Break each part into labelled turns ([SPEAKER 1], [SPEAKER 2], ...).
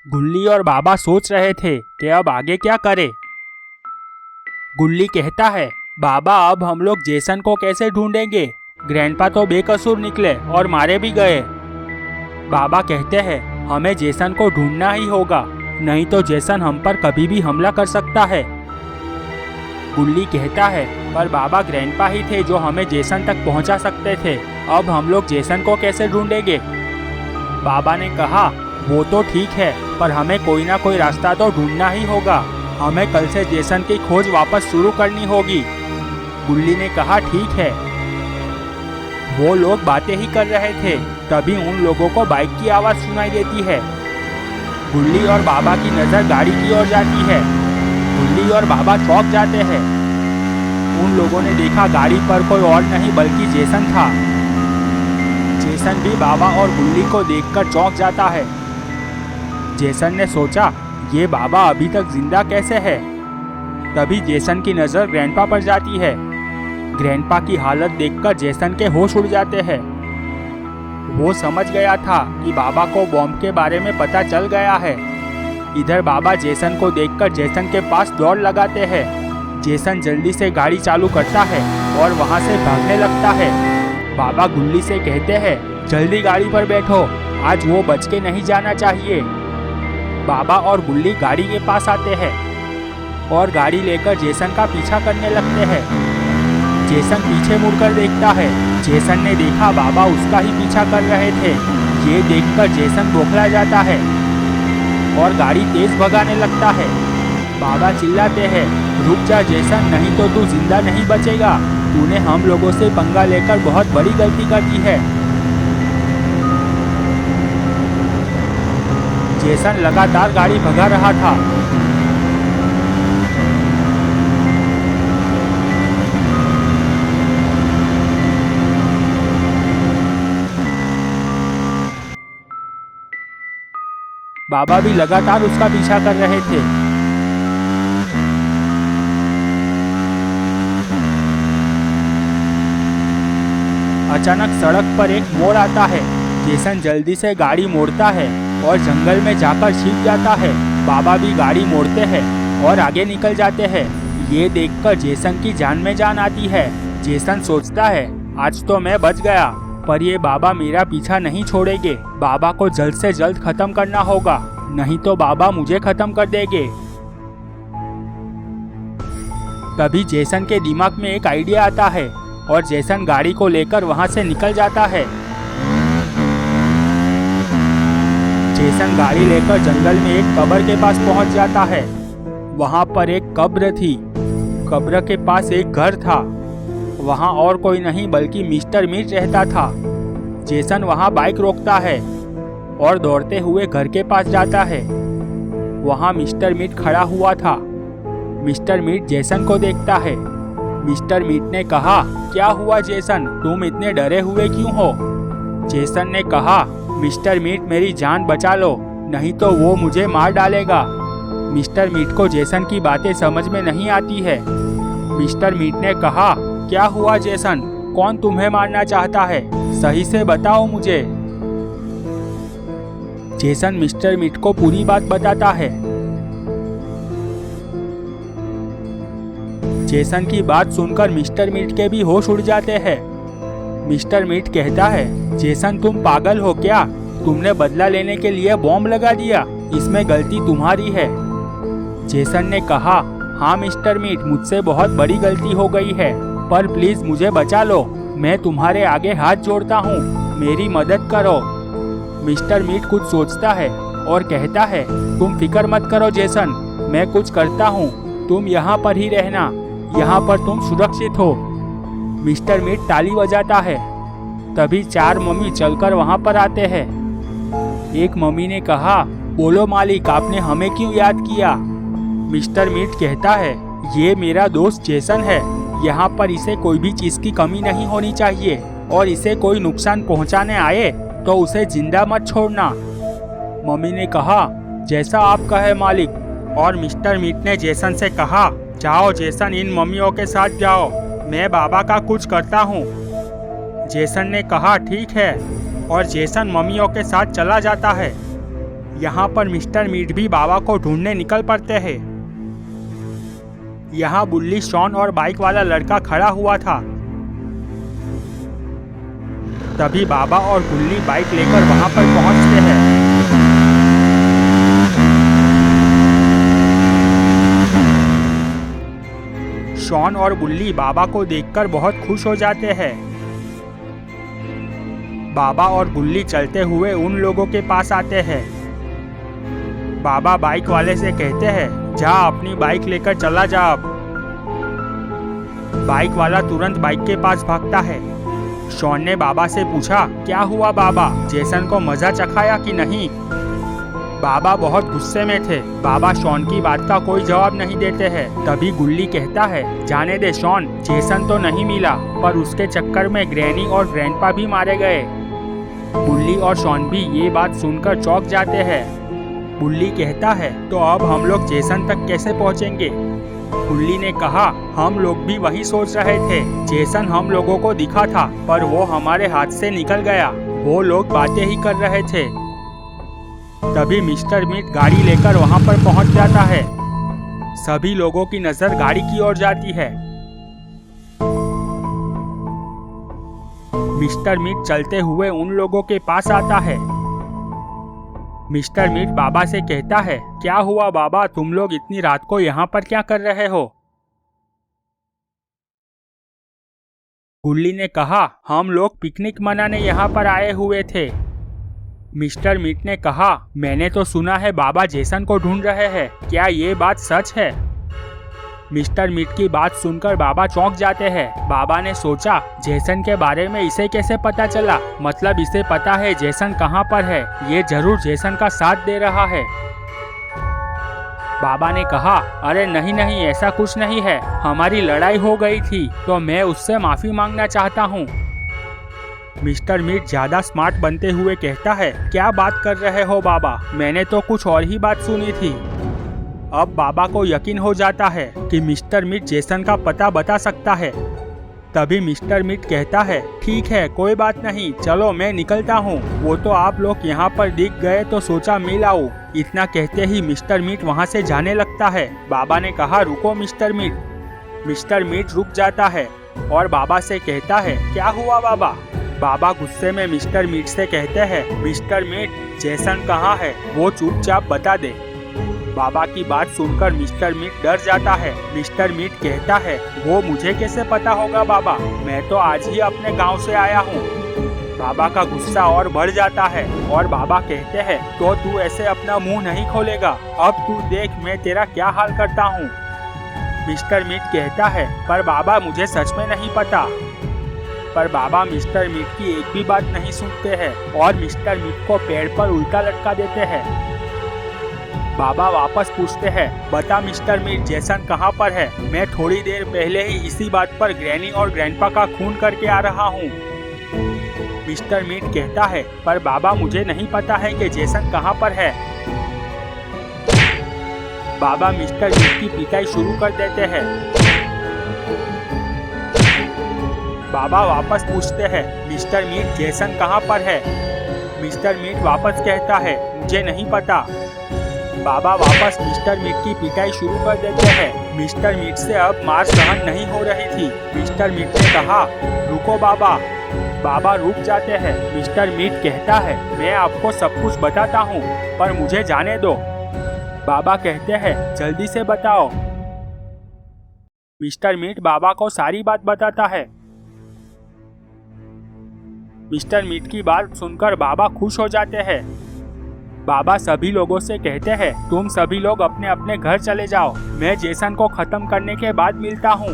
[SPEAKER 1] गुल्ली और बाबा सोच रहे थे कि अब आगे क्या करें। गुल्ली कहता है, बाबा अब हम लोग जेसन को कैसे ढूंढेंगे? ग्रैंडपा तो बेकसूर निकले और मारे भी गए। बाबा कहते हैं, हमें जेसन को ढूंढना ही होगा, नहीं तो जेसन हम पर कभी भी हमला कर सकता है। गुल्ली कहता है, पर बाबा ग्रैंडपा ही थे जो हमें जेसन तक पहुंचा सकते थे। अब हम लोग जेसन को कैसे ढूंढेंगे? बाबा ने कहा, वो तो ठीक है, पर हमें कोई ना कोई रास्ता तो ढूंढना ही होगा। हमें कल से जेसन की खोज वापस शुरू करनी होगी। गुल्ली ने कहा, ठीक है। वो लोग बातें ही कर रहे थे, तभी उन लोगों को बाइक की आवाज़ सुनाई देती है। गुल्ली और बाबा की नज़र गाड़ी की ओर जाती है। गुल्ली और बाबा चौंक जाते हैं। उन लोगों ने देखा गाड़ी पर कोई और नहीं बल्कि जेसन था। जेसन भी बाबा और गुल्ली को देखकर चौंक जाता है। जेसन ने सोचा, ये बाबा अभी तक जिंदा कैसे है? तभी जेसन की नज़र ग्रैंडपा पर जाती है। ग्रैंडपा की हालत देखकर जेसन के होश उड़ जाते हैं। वो समझ गया था कि बाबा को बॉम्ब के बारे में पता चल गया है। इधर बाबा जेसन को देखकर जेसन के पास दौड़ लगाते हैं। जेसन जल्दी से गाड़ी चालू करता है और वहां से भागने लगता है। बाबा गुल्ली से कहते हैं, जल्दी गाड़ी पर बैठो, आज वो बच के नहीं जाना चाहिए। बाबा और गुल्ली गाड़ी के पास आते हैं और गाड़ी लेकर जेसन का पीछा करने लगते हैं। जेसन पीछे मुड़कर देखता है। जेसन ने देखा बाबा उसका ही पीछा कर रहे थे। ये देखकर जेसन बौखला जाता है और गाड़ी तेज भगाने लगता है। बाबा चिल्लाते हैं, रुक जा जेसन, नहीं तो तू जिंदा नहीं बचेगा। तूने हम लोगों से पंगा लेकर बहुत बड़ी गलती कर दी है। जेसन लगातार गाड़ी भगा रहा था। बाबा भी लगातार उसका पीछा कर रहे थे। अचानक सड़क पर एक मोड़ आता है। जेसन जल्दी से गाड़ी मोड़ता है और जंगल में जाकर छिप जाता है। बाबा भी गाड़ी मोड़ते हैं और आगे निकल जाते हैं। ये देखकर जेसन की जान में जान आती है। जेसन सोचता है, आज तो मैं बच गया, पर ये बाबा मेरा पीछा नहीं छोड़ेंगे। बाबा को जल्द से जल्द खत्म करना होगा, नहीं तो बाबा मुझे खत्म कर देंगे। तभी जेसन के दिमाग में एक आइडिया आता है और जेसन गाड़ी को लेकर वहां से निकल जाता है। जेसन गाड़ी लेकर जंगल में एक कब्र के पास पहुंच जाता है। वहां पर एक कब्र थी। कब्र के पास एक घर था। वहां और कोई नहीं बल्कि मिस्टर मीट रहता था। जेसन वहां बाइक रोकता है और दौड़ते हुए घर के पास जाता है। वहां मिस्टर मीट खड़ा हुआ था। मिस्टर मीट जेसन को देखता है। मिस्टर मीट ने कहा, क्या हुआ जेसन, तुम इतने डरे हुए क्यों हो? जेसन ने कहा, मिस्टर मीट मेरी जान बचा लो, नहीं तो वो मुझे मार डालेगा। मिस्टर मीट को जेसन की बातें समझ में नहीं आती है। मिस्टर मीट ने कहा, क्या हुआ जेसन, कौन तुम्हें मारना चाहता है? सही से बताओ मुझे। जेसन मिस्टर मीट को पूरी बात बताता है। जेसन की बात सुनकर मिस्टर मीट के भी होश उड़ जाते हैं। मिस्टर मीट कहता है, जेसन तुम पागल हो क्या? तुमने बदला लेने के लिए बॉम्ब लगा दिया, इसमें गलती तुम्हारी है। जेसन ने कहा, हाँ मिस्टर मीट, मुझसे बहुत बड़ी गलती हो गई है, पर प्लीज मुझे बचा लो, मैं तुम्हारे आगे हाथ जोड़ता हूँ, मेरी मदद करो। मिस्टर मीट कुछ सोचता है और कहता है, तुम फिक्र मत करो जेसन, मैं कुछ करता हूँ, तुम यहाँ पर ही रहना, यहाँ पर तुम सुरक्षित हो। मिस्टर मीट ताली बजाता है। तभी 4 मम्मी चलकर वहाँ पर आते हैं। एक मम्मी ने कहा, बोलो मालिक, आपने हमें क्यों याद किया? मिस्टर मीट कहता है, ये मेरा दोस्त जेसन है, यहाँ पर इसे कोई भी चीज़ की कमी नहीं होनी चाहिए, और इसे कोई नुकसान पहुँचाने आए तो उसे जिंदा मत छोड़ना। मम्मी ने कहा, जैसा आप कहे मालिक। और मिस्टर मीट ने जेसन से कहा, जाओ जेसन, इन मम्मियों के साथ जाओ, मैं बाबा का कुछ करता हूँ। जेसन ने कहा, ठीक है, और जेसन मम्मियों के साथ चला जाता है। यहाँ पर मिस्टर मीट भी बाबा को ढूंढने निकल पड़ते हैं। यहाँ बुल्ली, शॉन और बाइक वाला लड़का खड़ा हुआ था। तभी बाबा और गुल्ली बाइक लेकर वहां पर पहुंचते हैं। शॉन और बुल्ली बाबा को देखकर बहुत खुश हो जाते हैं। बाबा और बुल्ली चलते हुए उन लोगों के पास आते हैं। बाबा बाइक वाले से कहते हैं, जा अपनी बाइक लेकर चला जा अब। बाइक वाला तुरंत बाइक के पास भागता है। शॉन ने बाबा से पूछा, क्या हुआ बाबा, जेसन को मजा चखाया कि नहीं? बाबा बहुत गुस्से में थे। बाबा शॉन की बात का कोई जवाब नहीं देते हैं। तभी गुल्ली कहता है, जाने दे शॉन, जेसन तो नहीं मिला, पर उसके चक्कर में ग्रैनी और ग्रैंडपा भी मारे गए। गुल्ली और शॉन भी ये बात सुनकर चौंक जाते हैं। गुल्ली कहता है, तो अब हम लोग जेसन तक कैसे पहुंचेंगे? गुल्ली ने कहा, हम लोग भी वही सोच रहे थे। जेसन हम लोगों को दिखा था, पर वो हमारे हाथ से निकल गया। वो लोग बातें ही कर रहे थे। तभी मिस्टर मीट गाड़ी लेकर वहां पर पहुंच जाता है। सभी लोगों की नजर गाड़ी की ओर जाती है। मिस्टर मीट चलते हुए उन लोगों के पास आता है। मिस्टर मीट बाबा से कहता है, क्या हुआ बाबा, तुम लोग इतनी रात को यहाँ पर क्या कर रहे हो? गुल्ली ने कहा, हम लोग पिकनिक मनाने यहाँ पर आए हुए थे। मिस्टर मीट ने कहा, मैंने तो सुना है बाबा जेसन को ढूंढ रहे हैं, क्या ये बात सच है? मिस्टर मीट की बात सुनकर बाबा चौंक जाते हैं। बाबा ने सोचा, जेसन के बारे में इसे कैसे पता चला? मतलब इसे पता है जेसन कहाँ पर है। ये जरूर जेसन का साथ दे रहा है। बाबा ने कहा, अरे नहीं नहीं, ऐसा कुछ नहीं है। हमारी लड़ाई हो गई थी तो मैं उससे माफी मांगना चाहता हूँ। मिस्टर मीट ज्यादा स्मार्ट बनते हुए कहता है, क्या बात कर रहे हो बाबा, मैंने तो कुछ और ही बात सुनी थी। अब बाबा को यकीन हो जाता है कि मिस्टर मीट जेसन का पता बता सकता है। तभी मिस्टर मीट कहता है, ठीक है कोई बात नहीं, चलो मैं निकलता हूँ। वो तो आप लोग यहाँ पर दिख गए तो सोचा मिल आऊं। इतना कहते ही मिस्टर मीट वहाँ से जाने लगता है। बाबा ने कहा, रुको मिस्टर मीट। मिस्टर मीट रुक जाता है और बाबा से कहता है, क्या हुआ बाबा? बाबा गुस्से में मिस्टर मीट से कहते हैं, मिस्टर मीट, जेसन कहाँ है, वो चुपचाप बता दे। बाबा की बात सुनकर मिस्टर मीट डर जाता है। मिस्टर मीट कहता है, वो मुझे कैसे पता होगा बाबा, मैं तो आज ही अपने गांव से आया हूँ। बाबा का गुस्सा और बढ़ जाता है और बाबा कहते हैं, तो तू ऐसे अपना मुंह नहीं खोलेगा, अब तू देख मैं तेरा क्या हाल करता हूँ। मिस्टर मीट कहता है, पर बाबा मुझे सच में नहीं पता। पर बाबा मिस्टर मीट की एक भी बात नहीं सुनते हैं और मिस्टर मीट को पेड़ पर उल्टा लटका देते हैं। बाबा वापस पूछते हैं, बता मिस्टर मीट, जेसन कहाँ पर है? मैं थोड़ी देर पहले ही इसी बात पर ग्रैनी और ग्रैंडपा का खून करके आ रहा हूँ। मिस्टर मीट कहता है, पर बाबा मुझे नहीं पता है कि जेसन कहाँ पर है। बाबा मिस्टर मीट की पिटाई शुरू कर देते हैं। बाबा वापस पूछते हैं, मिस्टर मीट, जेसन कहाँ पर है? मिस्टर मीट वापस कहता है, मुझे नहीं पता। बाबा वापस मिस्टर मीट की पिटाई शुरू कर देते हैं। मिस्टर मीट से अब मार सहन नहीं हो रही थी। मिस्टर मीट ने कहा, रुको बाबा। बाबा रुक जाते हैं। मिस्टर मीट कहता है, मैं आपको सब कुछ बताता हूँ, पर मुझे जाने दो। बाबा कहते हैं, जल्दी से बताओ। मिस्टर मीट बाबा को सारी बात बताता है। मिस्टर मीट की बात सुनकर बाबा खुश हो जाते हैं। बाबा सभी लोगों से कहते हैं, तुम सभी लोग अपने अपने घर चले जाओ, मैं जेसन को खत्म करने के बाद मिलता हूँ।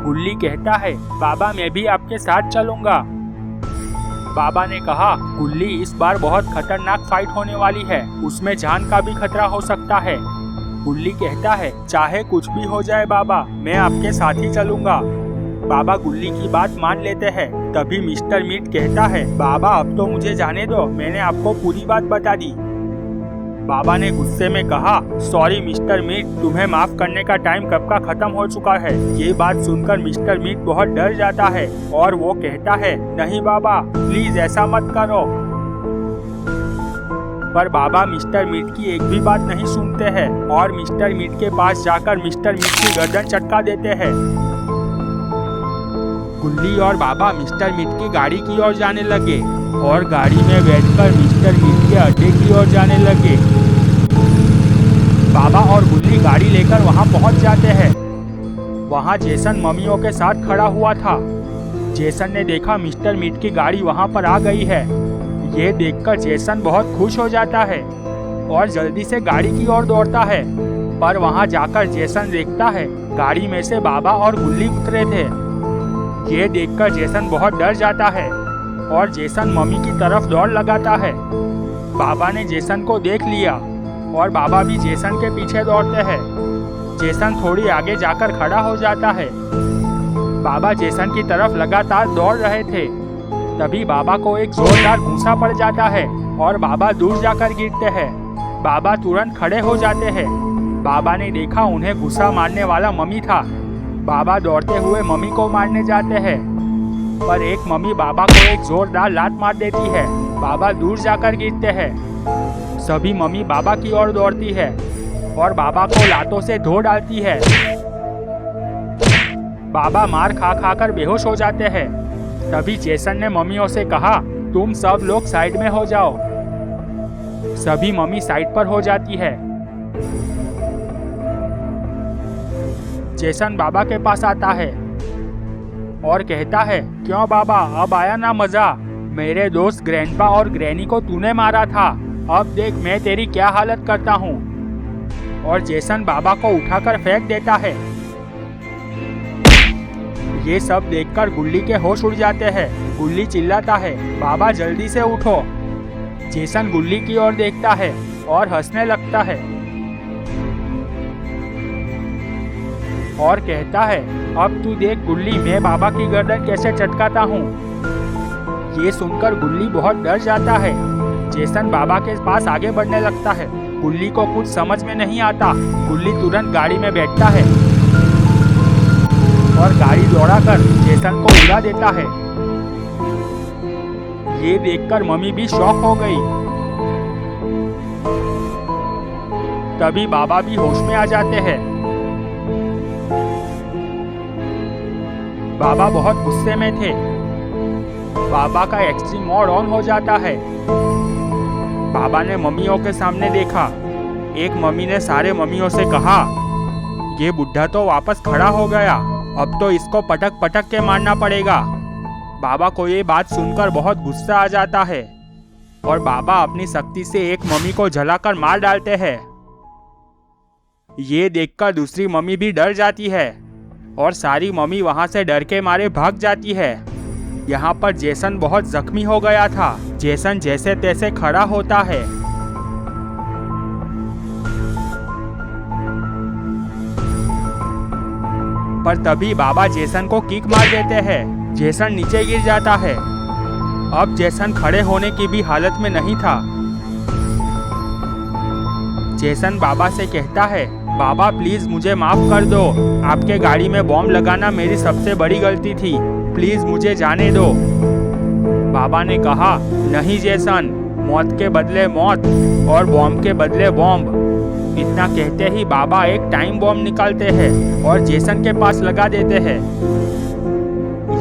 [SPEAKER 1] गुल्ली कहता है, बाबा मैं भी आपके साथ चलूंगा। बाबा ने कहा, गुल्ली इस बार बहुत खतरनाक फाइट होने वाली है, उसमें जान का भी खतरा हो सकता है। गुल्ली कहता है, चाहे कुछ भी हो जाए बाबा, मैं आपके साथ ही चलूंगा। बाबा गुल्ली की बात मान लेते हैं। तभी मिस्टर मीट कहता है, बाबा अब तो मुझे जाने दो, मैंने आपको पूरी बात बता दी। बाबा ने गुस्से में कहा, सॉरी मिस्टर मीट, तुम्हें माफ करने का टाइम कब का खत्म हो चुका है। ये बात सुनकर मिस्टर मीट बहुत डर जाता है और वो कहता है, नहीं बाबा प्लीज ऐसा मत करो। पर बाबा मिस्टर मीट की एक भी बात नहीं सुनते हैं और मिस्टर मीट के पास जाकर मिस्टर मीट की गर्दन चटका देते हैं। गुल्ली और बाबा मिस्टर मीट की गाड़ी की ओर जाने लगे और गाड़ी में बैठकर मिस्टर मीट के अड्डे की ओर जाने लगे। बाबा और गुल्ली गाड़ी लेकर वहां पहुंच जाते हैं। वहां जेसन मम्मियों के साथ खड़ा हुआ था। जेसन ने देखा मिस्टर मीट की गाड़ी वहां पर आ गई है। ये देखकर जेसन बहुत खुश हो जाता है और जल्दी से गाड़ी की ओर दौड़ता है, पर वहां जाकर जेसन देखता है गाड़ी में से बाबा और गुल्ली उतरे थे। ये देखकर जेसन बहुत डर जाता है और जेसन मम्मी की तरफ दौड़ लगाता है। बाबा ने जेसन को देख लिया और बाबा भी जेसन के पीछे दौड़ते हैं। जेसन थोड़ी आगे जाकर खड़ा हो जाता है। बाबा जेसन की तरफ लगातार दौड़ रहे थे। तभी बाबा को एक जोरदार घूंसा पड़ जाता है और बाबा दूर जाकर गिरते हैं। बाबा तुरंत खड़े हो जाते हैं। बाबा ने देखा उन्हें घूंसा मारने वाला मम्मी था। बाबा दौड़ते हुए मम्मी को मारने जाते हैं, पर एक मम्मी बाबा को एक जोरदार लात मार देती है। बाबा दूर जाकर गिरते हैं। सभी मम्मी बाबा की ओर दौड़ती है और बाबा को लातों से धो डालती है। बाबा मार खा खा कर बेहोश हो जाते हैं। तभी जेसन ने मम्मियों से कहा, तुम सब लोग साइड में हो जाओ। सभी मम्मी साइड पर हो जाती है। जेसन बाबा के पास आता है और कहता है, क्यों बाबा, अब आया ना मजा? मेरे दोस्त ग्रैंडपा और ग्रैनी को तूने मारा था, अब देख मैं तेरी क्या हालत करता हूँ। और जेसन बाबा को उठाकर फेंक देता है। ये सब देखकर गुल्ली के होश उड़ जाते हैं। गुल्ली चिल्लाता है, बाबा जल्दी से उठो। जेसन गुल्ली की ओर देखता है और हंसने लगता है और कहता है, अब तू देख गुल्ली, मैं बाबा की गर्दन कैसे चटकाता हूँ। ये सुनकर गुल्ली बहुत डर जाता है। जेसन बाबा के पास आगे बढ़ने लगता है। गुल्ली को कुछ समझ में नहीं आता। गुल्ली तुरंत गाड़ी में बैठता है और गाड़ी दौड़ाकर जेसन को उड़ा देता है। ये देखकर मम्मी भी शॉक हो गई। तभी बाबा भी होश में आ जाते हैं। बाबा बहुत गुस्से में थे। बाबा का एक्सट्रीम मोड ऑन हो जाता है। बाबा ने मम्मियों के सामने देखा। एक मम्मी ने सारे मम्मियों से कहा, ये बुढ़ा तो वापस खड़ा हो गया, अब तो इसको पटक पटक के मारना पड़ेगा। बाबा को ये बात सुनकर बहुत गुस्सा आ जाता है और बाबा अपनी शक्ति से एक मम्मी को जलाकर मार डालते हैं। ये देखकर दूसरी मम्मी भी डर जाती है और सारी मम्मी वहां से डर के मारे भाग जाती है। यहाँ पर जेसन बहुत जख्मी हो गया था। जेसन जैसे तैसे खड़ा होता है। पर तभी बाबा जेसन को किक मार देते हैं। जेसन नीचे गिर जाता है। अब जेसन खड़े होने की भी हालत में नहीं था। जेसन बाबा से कहता है, बाबा प्लीज मुझे माफ कर दो, आपके गाड़ी में बॉम्ब लगाना मेरी सबसे बड़ी गलती थी, प्लीज मुझे जाने दो। बाबा ने कहा, नहीं जेसन, मौत के बदले मौत और बॉम्ब के बदले बॉम्ब। इतना कहते ही बाबा एक टाइम बॉम्ब निकालते हैं और जेसन के पास लगा देते हैं।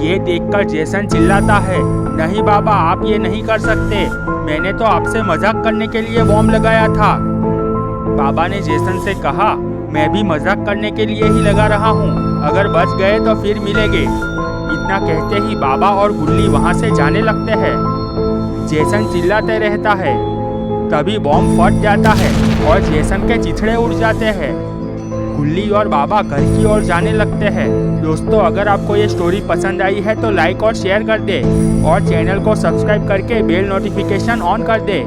[SPEAKER 1] ये देखकर जेसन चिल्लाता है, नहीं बाबा, आप ये नहीं कर सकते, मैंने तो आपसे मजाक करने के लिए बॉम्ब लगाया था। बाबा ने जेसन से कहा, मैं भी मजाक करने के लिए ही लगा रहा हूँ, अगर बच गए तो फिर मिलेंगे। इतना कहते ही बाबा और गुल्ली वहाँ से जाने लगते हैं। जेसन चिल्लाते रहता है। तभी बॉम्ब फट जाता है और जेसन के चिथड़े उड़ जाते हैं। गुल्ली और बाबा घर की ओर जाने लगते हैं। दोस्तों, अगर आपको ये स्टोरी पसंद आई है तो लाइक और शेयर कर दे और चैनल को सब्सक्राइब करके बेल नोटिफिकेशन ऑन कर दे।